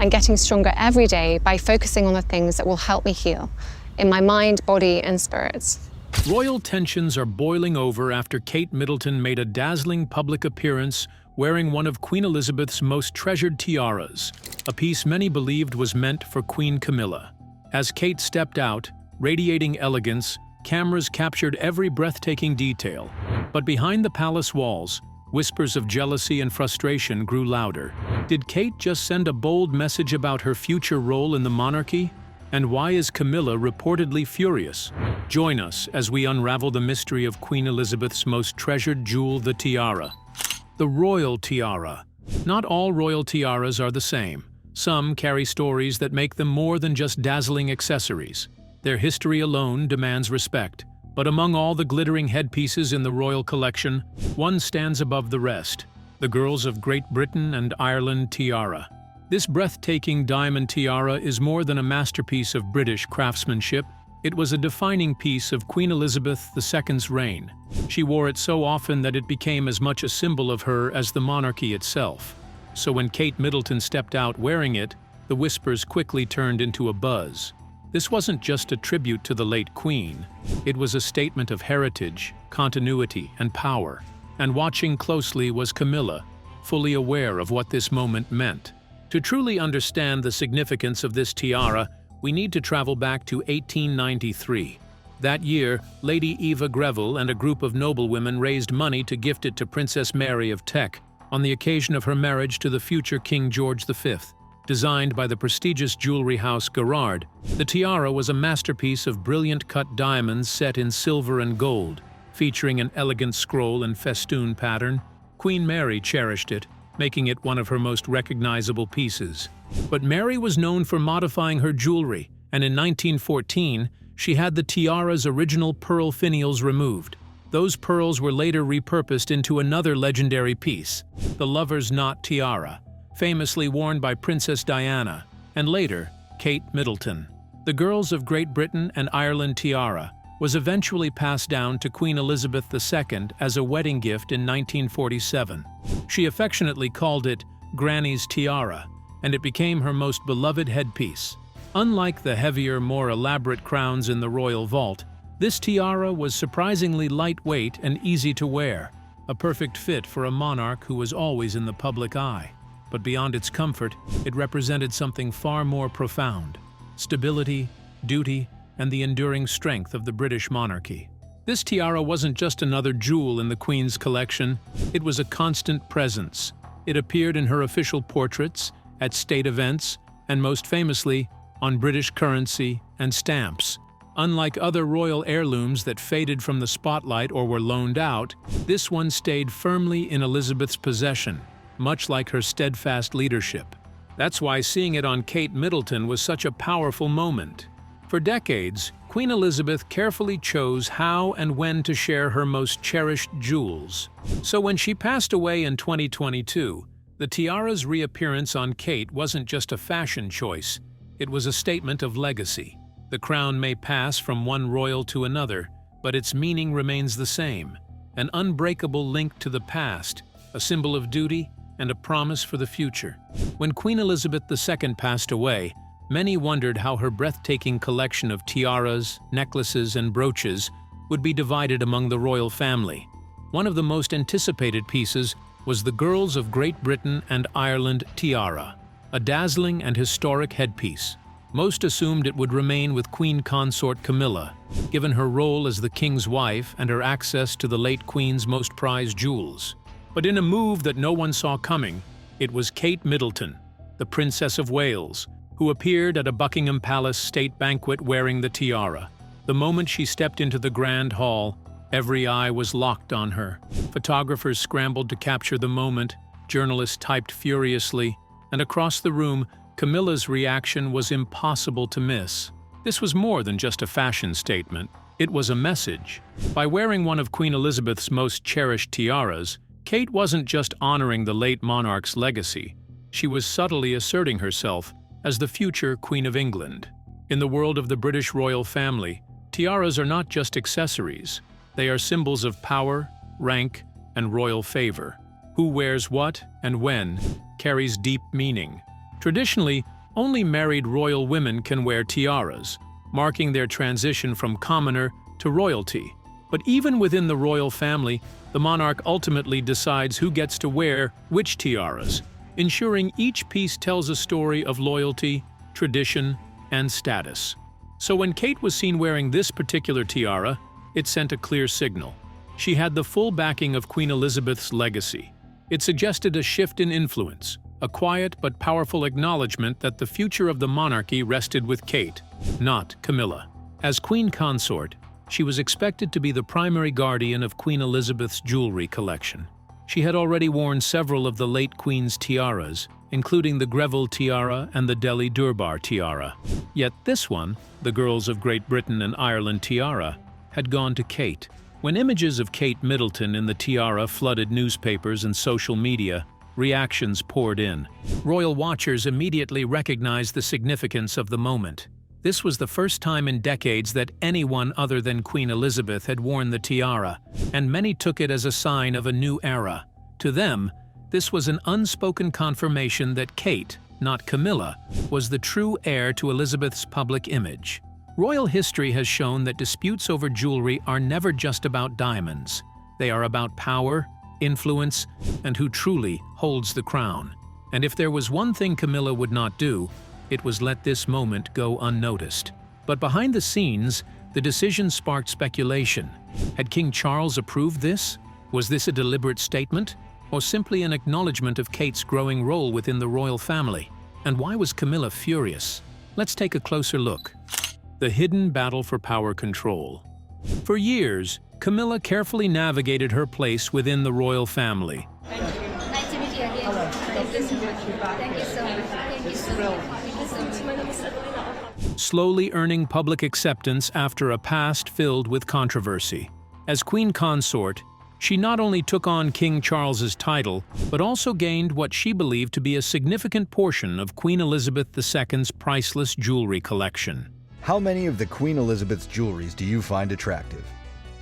and getting stronger every day by focusing on the things that will help me heal in my mind, body, and spirits. Royal tensions are boiling over after Kate Middleton made a dazzling public appearance wearing one of Queen Elizabeth's most treasured tiaras, a piece many believed was meant for Queen Camilla. As Kate stepped out, radiating elegance, cameras captured every breathtaking detail. But behind the palace walls, whispers of jealousy and frustration grew louder. Did Kate just send a bold message about her future role in the monarchy? And why is Camilla reportedly furious? Join us as we unravel the mystery of Queen Elizabeth's most treasured jewel, the tiara. The royal tiara. Not all royal tiaras are the same. Some carry stories that make them more than just dazzling accessories. Their history alone demands respect. But among all the glittering headpieces in the royal collection, one stands above the rest: the Girls of Great Britain and Ireland tiara. This breathtaking diamond tiara is more than a masterpiece of British craftsmanship. It was a defining piece of Queen Elizabeth II's reign. She wore it so often that it became as much a symbol of her as the monarchy itself. So when Kate Middleton stepped out wearing it, the whispers quickly turned into a buzz. This wasn't just a tribute to the late Queen. It was a statement of heritage, continuity, and power. And watching closely was Camilla, fully aware of what this moment meant. To truly understand the significance of this tiara, we need to travel back to 1893. That year, Lady Eva Greville and a group of noblewomen raised money to gift it to Princess Mary of Teck on the occasion of her marriage to the future King George V. Designed by the prestigious jewelry house Gerard, the tiara was a masterpiece of brilliant cut diamonds set in silver and gold, featuring an elegant scroll and festoon pattern. Queen Mary cherished it, making it one of her most recognizable pieces. But Mary was known for modifying her jewelry, and in 1914, she had the tiara's original pearl finials removed. Those pearls were later repurposed into another legendary piece, the Lover's Knot tiara, famously worn by Princess Diana, and later, Kate Middleton. The Girls of Great Britain and Ireland tiara was eventually passed down to Queen Elizabeth II as a wedding gift in 1947. She affectionately called it Granny's tiara, and it became her most beloved headpiece. Unlike the heavier, more elaborate crowns in the royal vault, this tiara was surprisingly lightweight and easy to wear, a perfect fit for a monarch who was always in the public eye. But beyond its comfort, it represented something far more profound: stability, duty, and the enduring strength of the British monarchy. This tiara wasn't just another jewel in the Queen's collection, it was a constant presence. It appeared in her official portraits, at state events, and most famously, on British currency and stamps. Unlike other royal heirlooms that faded from the spotlight or were loaned out, this one stayed firmly in Elizabeth's possession, much like her steadfast leadership. That's why seeing it on Kate Middleton was such a powerful moment. For decades, Queen Elizabeth carefully chose how and when to share her most cherished jewels. So when she passed away in 2022, the tiara's reappearance on Kate wasn't just a fashion choice, it was a statement of legacy. The crown may pass from one royal to another, but its meaning remains the same: an unbreakable link to the past, a symbol of duty, and a promise for the future. When Queen Elizabeth II passed away, many wondered how her breathtaking collection of tiaras, necklaces, and brooches would be divided among the royal family. One of the most anticipated pieces was the Girls of Great Britain and Ireland tiara, a dazzling and historic headpiece. Most assumed it would remain with Queen Consort Camilla, given her role as the king's wife and her access to the late Queen's most prized jewels. But in a move that no one saw coming, it was Kate Middleton, the Princess of Wales, who appeared at a Buckingham Palace state banquet wearing the tiara. The moment she stepped into the Grand Hall, every eye was locked on her. Photographers scrambled to capture the moment, journalists typed furiously, and across the room, Camilla's reaction was impossible to miss. This was more than just a fashion statement, it was a message. By wearing one of Queen Elizabeth's most cherished tiaras, Kate wasn't just honoring the late monarch's legacy, she was subtly asserting herself as the future Queen of England. In the world of the British royal family, tiaras are not just accessories, they are symbols of power, rank, and royal favor. Who wears what and when carries deep meaning. Traditionally, Only married royal women can wear tiaras, marking their transition from commoner to royalty. But even within the royal family, the monarch ultimately decides who gets to wear which tiaras, ensuring each piece tells a story of loyalty, tradition, and status. So when Kate was seen wearing this particular tiara, it sent a clear signal. She had the full backing of Queen Elizabeth's legacy. It suggested a shift in influence, a quiet but powerful acknowledgement that the future of the monarchy rested with Kate, not Camilla. As queen consort, she was expected to be the primary guardian of Queen Elizabeth's jewelry collection. She had already worn several of the late queen's tiaras, including the Greville tiara and the Delhi Durbar tiara. Yet this one, the Girls of Great Britain and Ireland tiara, had gone to Kate. When images of Kate Middleton in the tiara flooded newspapers and social media, reactions poured in. Royal watchers immediately recognized the significance of the moment. This was the first time in decades that anyone other than Queen Elizabeth had worn the tiara, and many took it as a sign of a new era. To them, this was an unspoken confirmation that Kate, not Camilla, was the true heir to Elizabeth's public image. Royal history has shown that disputes over jewelry are never just about diamonds. They are about power, influence, and who truly holds the crown. And if there was one thing Camilla would not do, it was let this moment go unnoticed. But behind the scenes, the decision sparked speculation. Had King Charles approved this? Was this a deliberate statement? Or simply an acknowledgement of Kate's growing role within the royal family? And why was Camilla furious? Let's take a closer look. The hidden battle for power control. For years, Camilla carefully navigated her place within the royal family. Thank you. Nice to meet you again. Thank you so much. Thank you so much. Thank you so much. Slowly earning public acceptance after a past filled with controversy. As queen consort, she not only took on King Charles's title, but also gained what she believed to be a significant portion of Queen Elizabeth II's priceless jewelry collection. How many of the Queen Elizabeth's jewelries do you find attractive?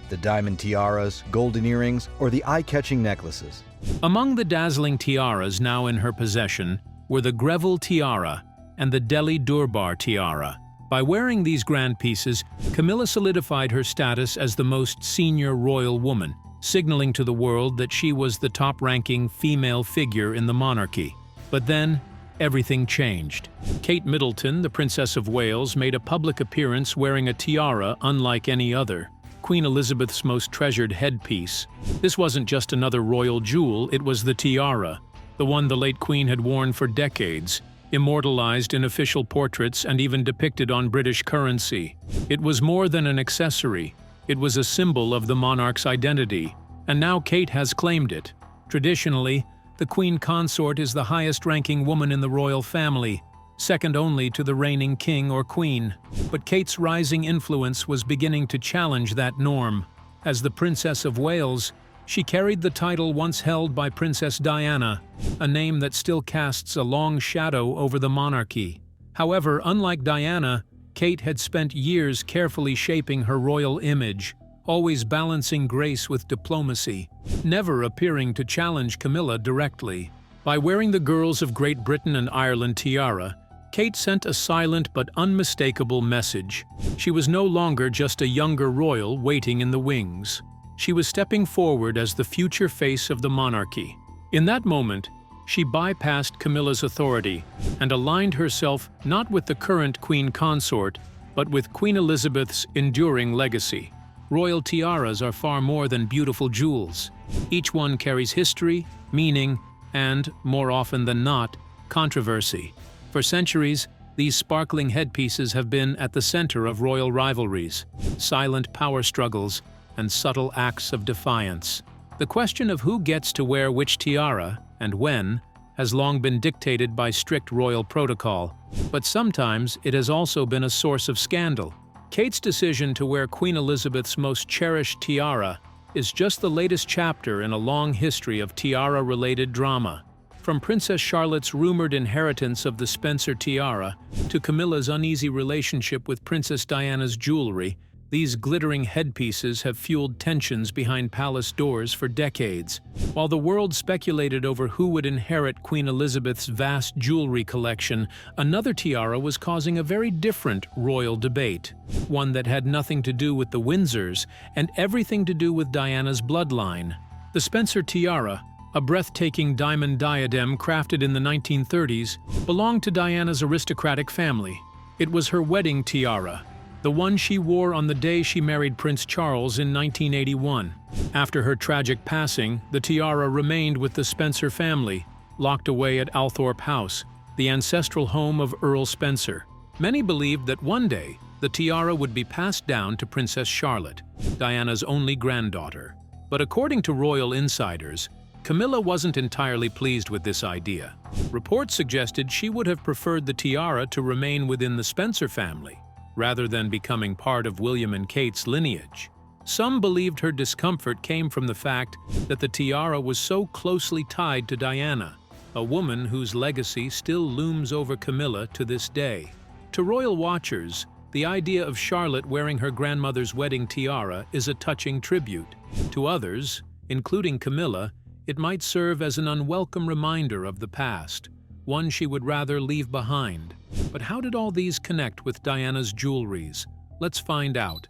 The diamond tiaras, golden earrings, or the eye-catching necklaces? Among the dazzling tiaras now in her possession were the Greville tiara and the Delhi Durbar tiara. By wearing these grand pieces, Camilla solidified her status as the most senior royal woman, signaling to the world that she was the top-ranking female figure in the monarchy. But then, everything changed. Kate Middleton, the Princess of Wales, made a public appearance wearing a tiara unlike any other, Queen Elizabeth's most treasured headpiece. This wasn't just another royal jewel, it was the tiara, the one the late Queen had worn for decades, immortalized in official portraits and even depicted on British currency. It was more than an accessory. It was a symbol of the monarch's identity, and now Kate has claimed it. Traditionally, the queen consort is the highest-ranking woman in the royal family, second only to the reigning king or queen. But Kate's rising influence was beginning to challenge that norm. As the Princess of Wales, she carried the title once held by Princess Diana, a name that still casts a long shadow over the monarchy. However, unlike Diana, Kate had spent years carefully shaping her royal image, always balancing grace with diplomacy, never appearing to challenge Camilla directly. By wearing the Girls of Great Britain and Ireland tiara, Kate sent a silent but unmistakable message. She was no longer just a younger royal waiting in the wings. She was stepping forward as the future face of the monarchy. In that moment, she bypassed Camilla's authority and aligned herself not with the current queen consort, but with Queen Elizabeth's enduring legacy. Royal tiaras are far more than beautiful jewels. Each one carries history, meaning, and, more often than not, controversy. For centuries, these sparkling headpieces have been at the center of royal rivalries, silent power struggles, and subtle acts of defiance. The question of who gets to wear which tiara, and when, has long been dictated by strict royal protocol, but sometimes it has also been a source of scandal. Kate's decision to wear Queen Elizabeth's most cherished tiara is just the latest chapter in a long history of tiara-related drama. From Princess Charlotte's rumored inheritance of the Spencer tiara to Camilla's uneasy relationship with Princess Diana's jewelry, These glittering headpieces have fueled tensions behind palace doors for decades. While the world speculated over who would inherit Queen Elizabeth's vast jewelry collection, another tiara was causing a very different royal debate, one that had nothing to do with the Windsors and everything to do with Diana's bloodline. The Spencer tiara, a breathtaking diamond diadem crafted in the 1930s, belonged to Diana's aristocratic family. It was her wedding tiara, the one she wore on the day she married Prince Charles in 1981. After her tragic passing, the tiara remained with the Spencer family, locked away at Althorp House, the ancestral home of Earl Spencer. Many believed that one day, the tiara would be passed down to Princess Charlotte, Diana's only granddaughter. But according to royal insiders, Camilla wasn't entirely pleased with this idea. Reports suggested she would have preferred the tiara to remain within the Spencer family, rather than becoming part of William and Kate's lineage. Some believed her discomfort came from the fact that the tiara was so closely tied to Diana, a woman whose legacy still looms over Camilla to this day. To royal watchers, the idea of Charlotte wearing her grandmother's wedding tiara is a touching tribute. To others, including Camilla, it might serve as an unwelcome reminder of the past, one she would rather leave behind. But how did all these connect with Diana's jewelries? Let's find out.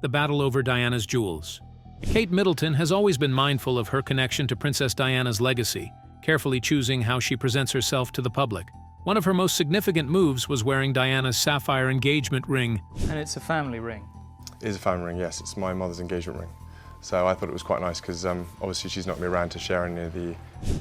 The battle over Diana's jewels. Kate Middleton has always been mindful of her connection to Princess Diana's legacy, carefully choosing how she presents herself to the public. One of her most significant moves was wearing Diana's sapphire engagement ring. And it's a family ring. It is a family ring, yes. It's my mother's engagement ring. So I thought it was quite nice because obviously she's not me around to share any of the...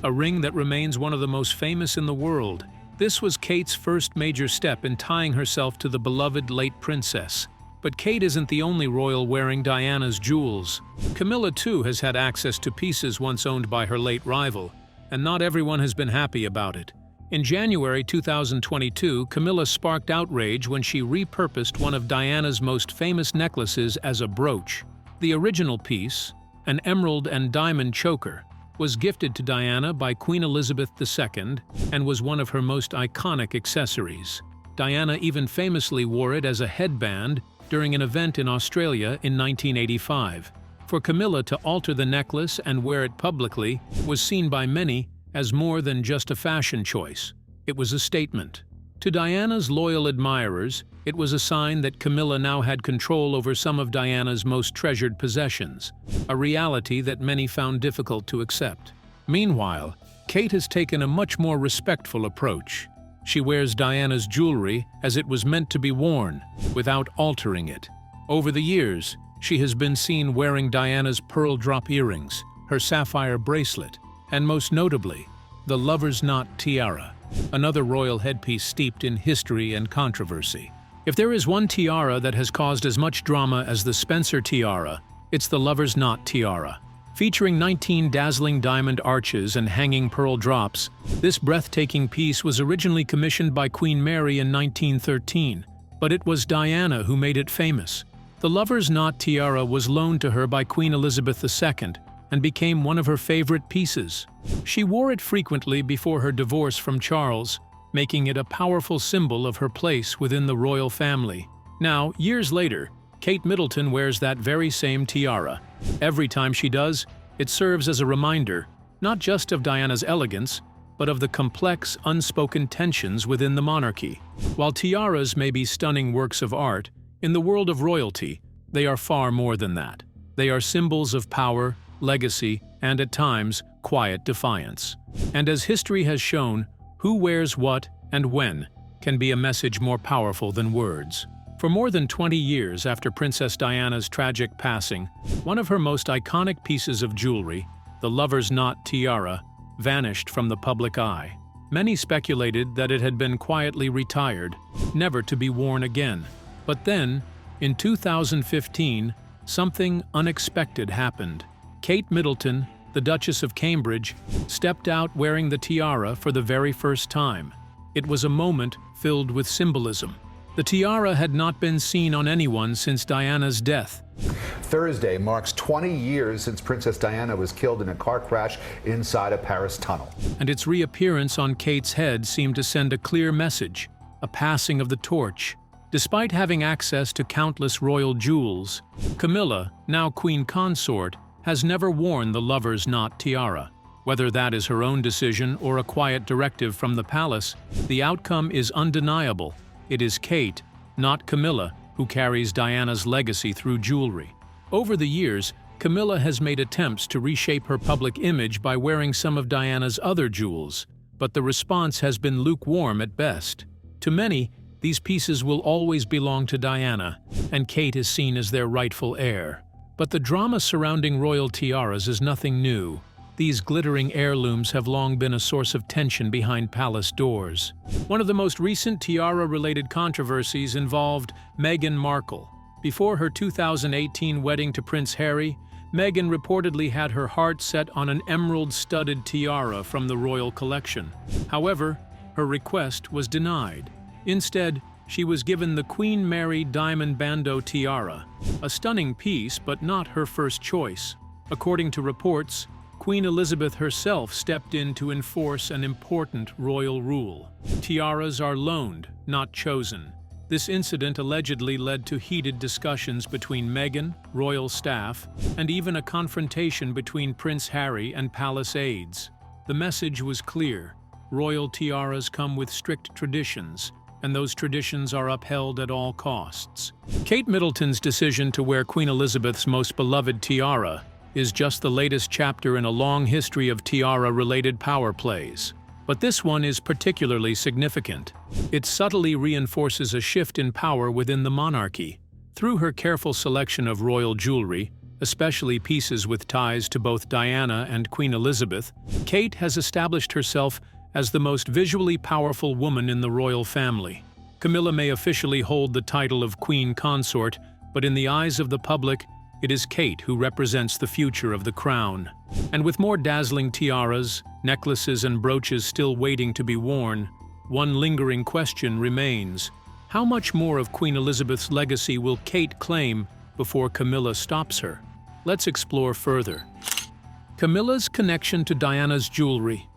A ring that remains one of the most famous in the world. This was Kate's first major step in tying herself to the beloved late princess. But Kate isn't the only royal wearing Diana's jewels. Camilla too has had access to pieces once owned by her late rival, and not everyone has been happy about it. In January 2022, Camilla sparked outrage when she repurposed one of Diana's most famous necklaces as a brooch. The original piece, an emerald and diamond choker, was gifted to Diana by Queen Elizabeth II and was one of her most iconic accessories. Diana even famously wore it as a headband during an event in Australia in 1985. For Camilla to alter the necklace and wear it publicly was seen by many as more than just a fashion choice. It was a statement. To Diana's loyal admirers, it was a sign that Camilla now had control over some of Diana's most treasured possessions, a reality that many found difficult to accept. Meanwhile, Kate has taken a much more respectful approach. She wears Diana's jewelry as it was meant to be worn, without altering it. Over the years, she has been seen wearing Diana's pearl drop earrings, her sapphire bracelet, and most notably, the lover's knot tiara, another royal headpiece steeped in history and controversy. If there is one tiara that has caused as much drama as the Spencer tiara, it's the lover's knot tiara. Featuring 19 dazzling diamond arches and hanging pearl drops, this breathtaking piece was originally commissioned by Queen Mary in 1913, but it was Diana who made it famous. The lover's knot tiara was loaned to her by Queen Elizabeth II and became one of her favorite pieces. She wore it frequently before her divorce from Charles, making it a powerful symbol of her place within the royal family. Now, years later, Kate Middleton wears that very same tiara. Every time she does, it serves as a reminder, not just of Diana's elegance, but of the complex, unspoken tensions within the monarchy. While tiaras may be stunning works of art, in the world of royalty, they are far more than that. They are symbols of power, legacy, and at times, quiet defiance. And as history has shown, who wears what and when can be a message more powerful than words. For more than 20 years after Princess Diana's tragic passing, one of her most iconic pieces of jewelry, the lover's knot tiara, vanished from the public eye. Many speculated that it had been quietly retired, never to be worn again. But then, in 2015, something unexpected happened. Kate Middleton, the Duchess of Cambridge, stepped out wearing the tiara for the very first time. It was a moment filled with symbolism. The tiara had not been seen on anyone since Diana's death. Thursday marks 20 years since Princess Diana was killed in a car crash inside a Paris tunnel. And its reappearance on Kate's head seemed to send a clear message, a passing of the torch. Despite having access to countless royal jewels, Camilla, now queen consort, has never worn the lover's knot tiara. Whether that is her own decision or a quiet directive from the palace, the outcome is undeniable. It is Kate, not Camilla, who carries Diana's legacy through jewelry. Over the years, Camilla has made attempts to reshape her public image by wearing some of Diana's other jewels, but the response has been lukewarm at best. To many, these pieces will always belong to Diana, and Kate is seen as their rightful heir. But the drama surrounding royal tiaras is nothing new. These glittering heirlooms have long been a source of tension behind palace doors. One of the most recent tiara-related controversies involved Meghan Markle. Before her 2018 wedding to Prince Harry, Meghan reportedly had her heart set on an emerald-studded tiara from the royal collection. However, her request was denied. Instead, she was given the Queen Mary Diamond Bandeau tiara, a stunning piece but not her first choice. According to reports, Queen Elizabeth herself stepped in to enforce an important royal rule. Tiaras are loaned, not chosen. This incident allegedly led to heated discussions between Meghan, royal staff, and even a confrontation between Prince Harry and palace aides. The message was clear: royal tiaras come with strict traditions, and those traditions are upheld at all costs. Kate Middleton's decision to wear Queen Elizabeth's most beloved tiara is just the latest chapter in a long history of tiara-related power plays. But this one is particularly significant. It subtly reinforces a shift in power within the monarchy. Through her careful selection of royal jewelry, especially pieces with ties to both Diana and Queen Elizabeth, Kate has established herself as the most visually powerful woman in the royal family. Camilla may officially hold the title of Queen Consort, but in the eyes of the public, it is Kate who represents the future of the crown. And with more dazzling tiaras, necklaces, and brooches still waiting to be worn, one lingering question remains: how much more of Queen Elizabeth's legacy will Kate claim before Camilla stops her? Let's explore further. Camilla's connection to Diana's jewelry.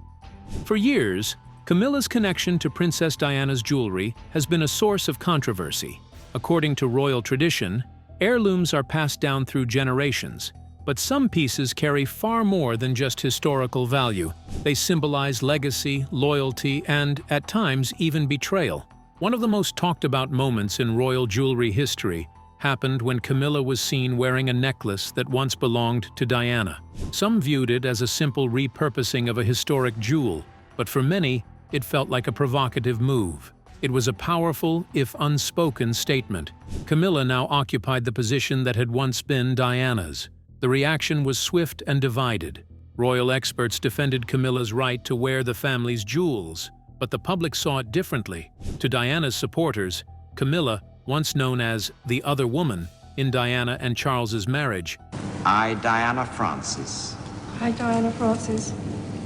For years, Camilla's connection to Princess Diana's jewelry has been a source of controversy. According to royal tradition, heirlooms are passed down through generations, but some pieces carry far more than just historical value. They symbolize legacy, loyalty, and, at times, even betrayal. One of the most talked about moments in royal jewelry history happened when Camilla was seen wearing a necklace that once belonged to Diana. Some viewed it as a simple repurposing of a historic jewel, but for many, it felt like a provocative move. It was a powerful, if unspoken, statement. Camilla now occupied the position that had once been Diana's. The reaction was swift and divided. Royal experts defended Camilla's right to wear the family's jewels, but the public saw it differently. To Diana's supporters, Camilla, once known as the other woman in Diana and Charles's marriage, I, Diana Frances, I, Diana Frances,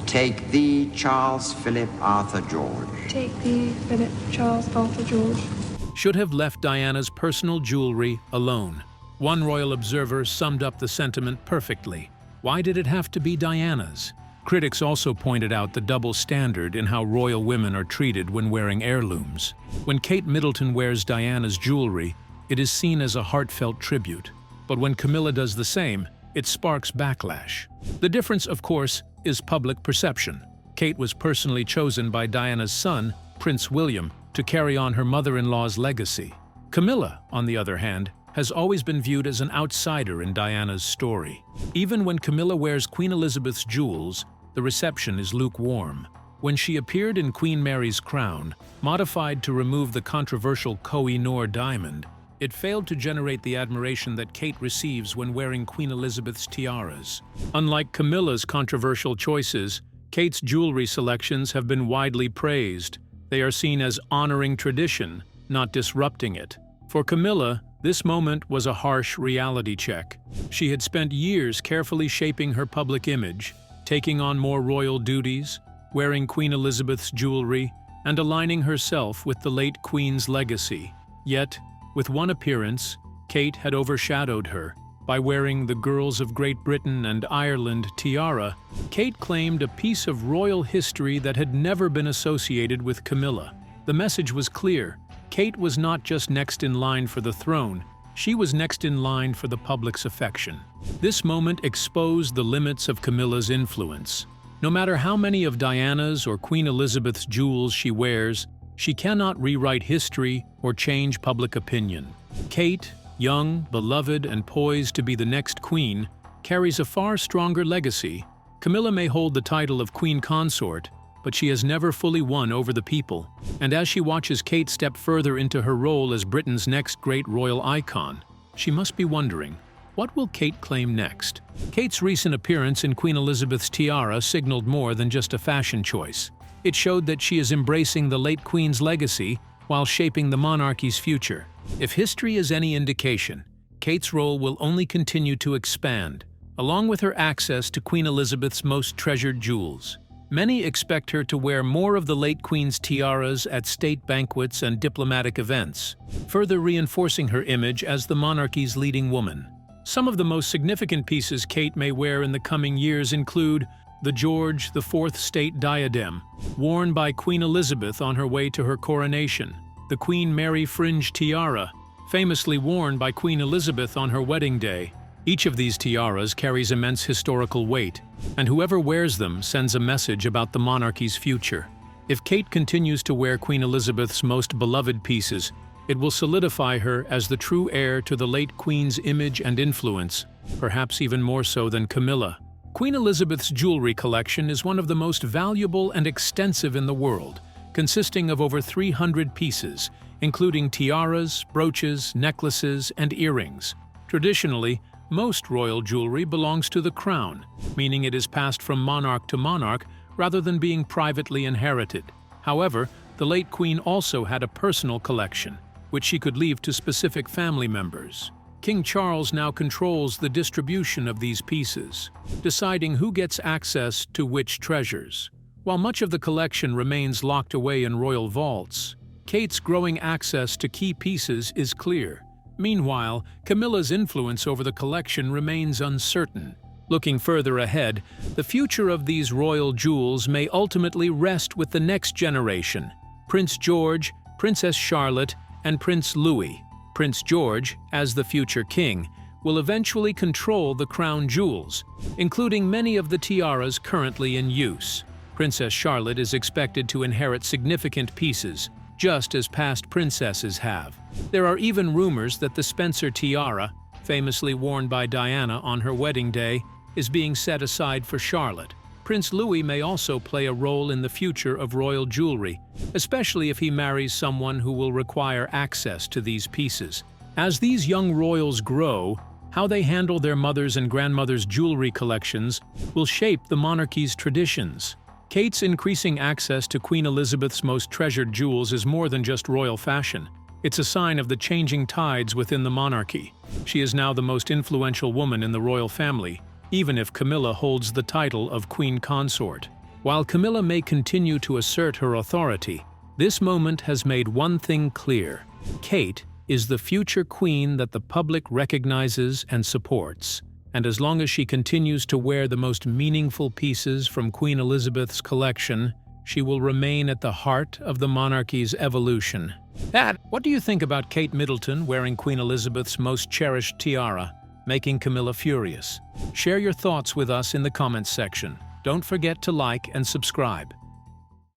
take thee, Charles Philip Arthur George, take thee, Philip Charles Arthur George, should have left Diana's personal jewelry alone. One royal observer summed up the sentiment perfectly. Why did it have to be Diana's? Critics also pointed out the double standard in how royal women are treated when wearing heirlooms. When Kate Middleton wears Diana's jewelry, it is seen as a heartfelt tribute. But when Camilla does the same, it sparks backlash. The difference, of course, is public perception. Kate was personally chosen by Diana's son, Prince William, to carry on her mother-in-law's legacy. Camilla, on the other hand, has always been viewed as an outsider in Diana's story. Even when Camilla wears Queen Elizabeth's jewels, the reception is lukewarm. When she appeared in Queen Mary's crown, modified to remove the controversial Koh-i-Noor diamond, it failed to generate the admiration that Kate receives when wearing Queen Elizabeth's tiaras. Unlike Camilla's controversial choices, Kate's jewelry selections have been widely praised. They are seen as honoring tradition, not disrupting it. For Camilla, this moment was a harsh reality check. She had spent years carefully shaping her public image, taking on more royal duties, wearing Queen Elizabeth's jewelry, and aligning herself with the late Queen's legacy. Yet, with one appearance, Kate had overshadowed her. By wearing the Girls of Great Britain and Ireland tiara, Kate claimed a piece of royal history that had never been associated with Camilla. The message was clear: Kate was not just next in line for the throne, she was next in line for the public's affection. This moment exposed the limits of Camilla's influence. No matter how many of Diana's or Queen Elizabeth's jewels she wears, she cannot rewrite history or change public opinion. Kate, young, beloved, and poised to be the next queen, carries a far stronger legacy. Camilla may hold the title of Queen Consort, but she has never fully won over the people. And as she watches Kate step further into her role as Britain's next great royal icon, she must be wondering, what will Kate claim next? Kate's recent appearance in Queen Elizabeth's tiara signaled more than just a fashion choice. It showed that she is embracing the late Queen's legacy while shaping the monarchy's future. If history is any indication, Kate's role will only continue to expand, along with her access to Queen Elizabeth's most treasured jewels. Many expect her to wear more of the late Queen's tiaras at state banquets and diplomatic events, further reinforcing her image as the monarchy's leading woman. Some of the most significant pieces Kate may wear in the coming years include the George IV state diadem, worn by Queen Elizabeth on her way to her coronation, the Queen Mary fringe tiara, famously worn by Queen Elizabeth on her wedding day. Each of these tiaras carries immense historical weight, and whoever wears them sends a message about the monarchy's future. If Kate continues to wear Queen Elizabeth's most beloved pieces, it will solidify her as the true heir to the late Queen's image and influence, perhaps even more so than Camilla. Queen Elizabeth's jewelry collection is one of the most valuable and extensive in the world, consisting of over 300 pieces, including tiaras, brooches, necklaces, and earrings. Traditionally, most royal jewelry belongs to the crown, meaning it is passed from monarch to monarch rather than being privately inherited. However, the late Queen also had a personal collection, which she could leave to specific family members. King Charles now controls the distribution of these pieces, deciding who gets access to which treasures. While much of the collection remains locked away in royal vaults, Kate's growing access to key pieces is clear. Meanwhile, Camilla's influence over the collection remains uncertain. Looking further ahead, the future of these royal jewels may ultimately rest with the next generation: Prince George, Princess Charlotte, and Prince Louis. Prince George, as the future king, will eventually control the crown jewels, including many of the tiaras currently in use. Princess Charlotte is expected to inherit significant pieces, just as past princesses have. There are even rumors that the Spencer tiara, famously worn by Diana on her wedding day, is being set aside for Charlotte. Prince Louis may also play a role in the future of royal jewelry, especially if he marries someone who will require access to these pieces. As these young royals grow, how they handle their mothers' and grandmothers' jewelry collections will shape the monarchy's traditions. Kate's increasing access to Queen Elizabeth's most treasured jewels is more than just royal fashion. It's a sign of the changing tides within the monarchy. She is now the most influential woman in the royal family, even if Camilla holds the title of Queen Consort. While Camilla may continue to assert her authority, this moment has made one thing clear: Kate is the future queen that the public recognizes and supports. And as long as she continues to wear the most meaningful pieces from Queen Elizabeth's collection, she will remain at the heart of the monarchy's evolution. What do you think about Kate Middleton wearing Queen Elizabeth's most cherished tiara, making Camilla furious? Share your thoughts with us in the comments section. Don't forget to like and subscribe.